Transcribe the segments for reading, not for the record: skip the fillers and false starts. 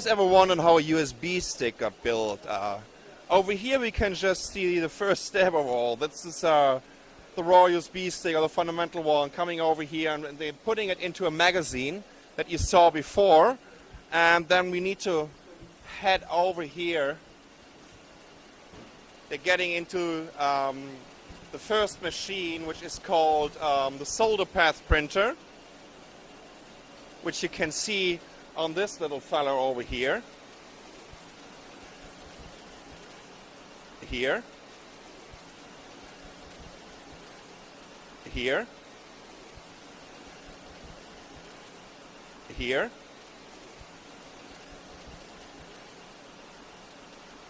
guys ever wondered how a USB stick got built? Over here we can just see the first step of all. This is the raw USB stick, or the fundamental one, coming over here, and they're putting it into a magazine that you saw before. And then we need to head over here. They're getting into the first machine, which is called the solder path printer, which you can see on this little fella over here. Here. Here. Here.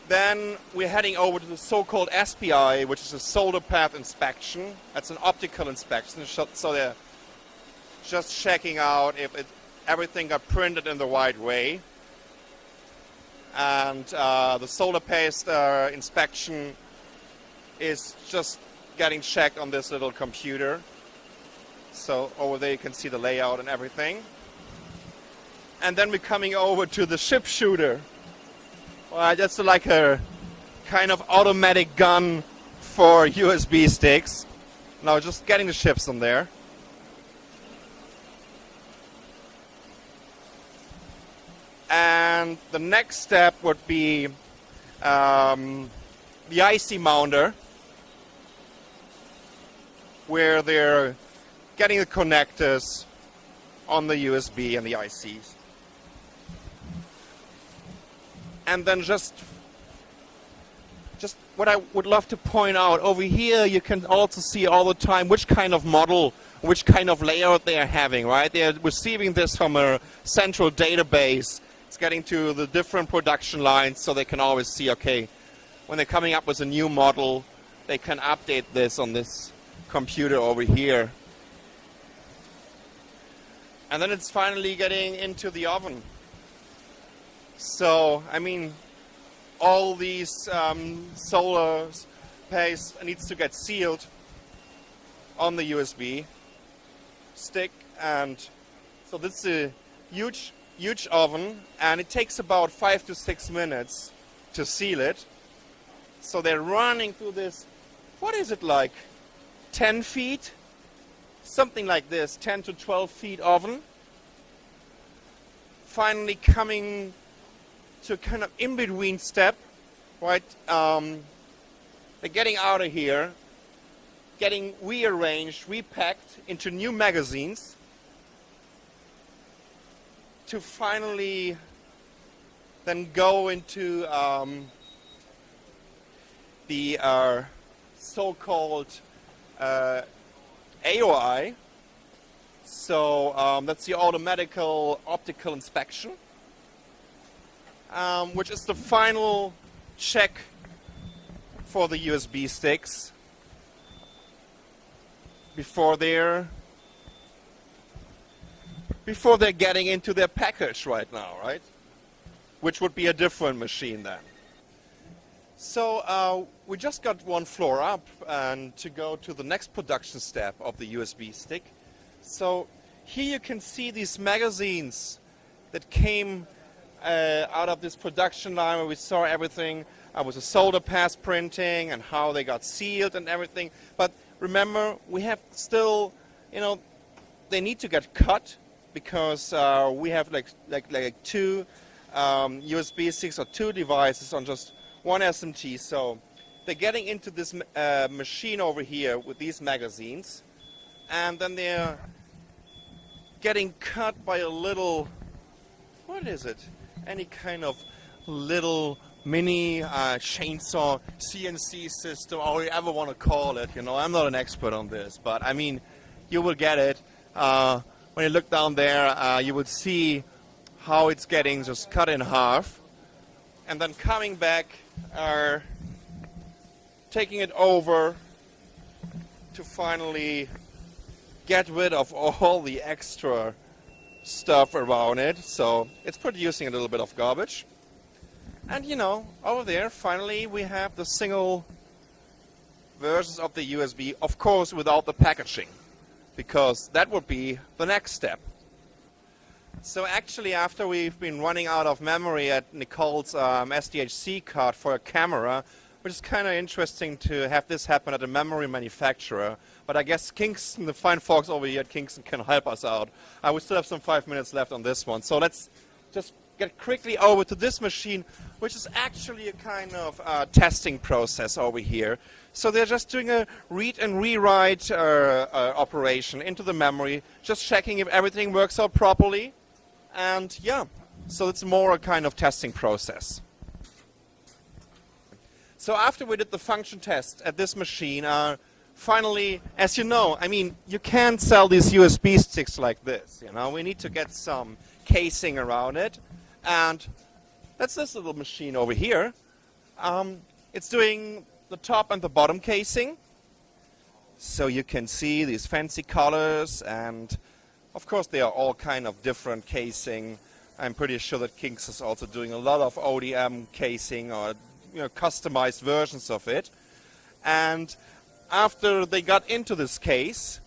Then we're heading over to the so-called SPI, which is a solder path inspection. That's an optical inspection, so they're just checking out if everything got printed in the right way. And the solder paste inspection is just getting checked on this little computer. So over there you can see the layout and everything. And then we're coming over to the ship shooter. Well, that's like a kind of automatic gun for USB sticks. Now just getting the ships on there. And the next step would be the IC mounter, where they're getting the connectors on the USB and the ICs. And then just what I would love to point out, over here you can also see all the time which kind of model, which kind of layout they are having, right? They are receiving this from a central database. It's getting to the different production lines, so they can always see, okay, when they're coming up with a new model, they can update this on this computer over here. And then it's finally getting into the oven. So, I mean, all these solar paste needs to get sealed on the USB stick, and so this is a huge oven, and it takes about 5 to 6 minutes to seal it. So they're running through this, what is it like, 10 feet? Something like this, 10 to 12 feet oven. Finally coming to a kind of in-between step, right? They're getting out of here, getting rearranged, repacked into new magazines, to finally then go into the so-called AOI. So that's the automatic optical inspection, which is the final check for the USB sticks before they're getting into their package right now, right? Which would be a different machine then. So we just got one floor up and to go to the next production step of the USB stick. So here you can see these magazines that came out of this production line where we saw everything with the solder pass printing and how they got sealed and everything. But remember, we have still, they need to get cut, because we have like two USB sticks or two devices on just one SMT. So they're getting into this machine over here with these magazines, and then they're getting cut by a little, what is it? Any kind of little mini chainsaw CNC system, or whatever you ever want to call it. I'm not an expert on this, but I mean, you will get it. When you look down there, you would see how it's getting just cut in half, and then coming back, taking it over to finally get rid of all the extra stuff around it. So it's producing a little bit of garbage. And over there, finally, we have the single versions of the USB, of course, without the packaging, because that would be the next step. So actually, after we've been running out of memory at Nicole's SDHC card for a camera, which is kind of interesting to have this happen at a memory manufacturer. But I guess Kingston, the fine folks over here at Kingston, can help us out. We still have some 5 minutes left on this one. So let's just get quickly over to this machine, which is actually a kind of testing process over here. So they're just doing a read and rewrite operation into the memory, just checking if everything works out properly. And yeah, so it's more a kind of testing process. So after we did the function test at this machine, finally, as you know, I mean, you can't sell these USB sticks like this. You know, we need to get some casing around it. And that's this little machine over here. It's doing the top and the bottom casing. So you can see these fancy colors, and of course they are all kind of different casing. I'm pretty sure that Kingston is also doing a lot of ODM casing or customized versions of it. And after they got into this case,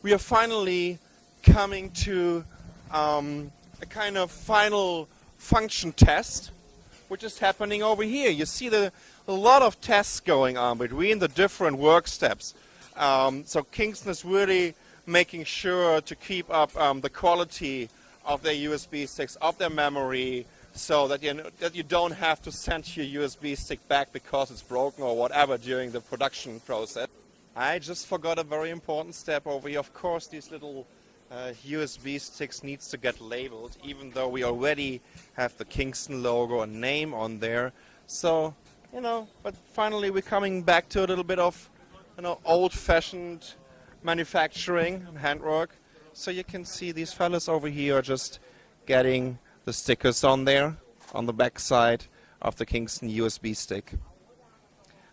we are finally coming to a kind of final function test, which is happening over here. You see a lot of tests going on between the different work steps. So Kingston is really making sure to keep up the quality of their USB sticks, of their memory, so that you don't have to send your USB stick back because it's broken or whatever during the production process. I just forgot a very important step over here. Of course, these little USB sticks needs to get labeled, even though we already have the Kingston logo and name on there. So, but finally we're coming back to a little bit of, old-fashioned manufacturing and handwork. So you can see these fellas over here are just getting the stickers on there, on the back side of the Kingston USB stick.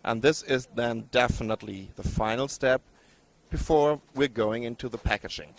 And this is then definitely the final step before we're going into the packaging.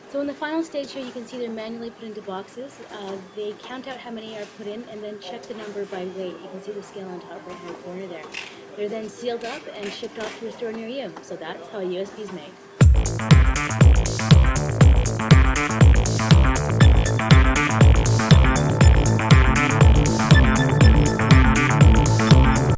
So in the final stage here, you can see they're manually put into boxes. They count out how many are put in and then check the number by weight. You can see the scale on top right hand corner there. They're then sealed up and shipped off to a store near you. So that's how a USB is made.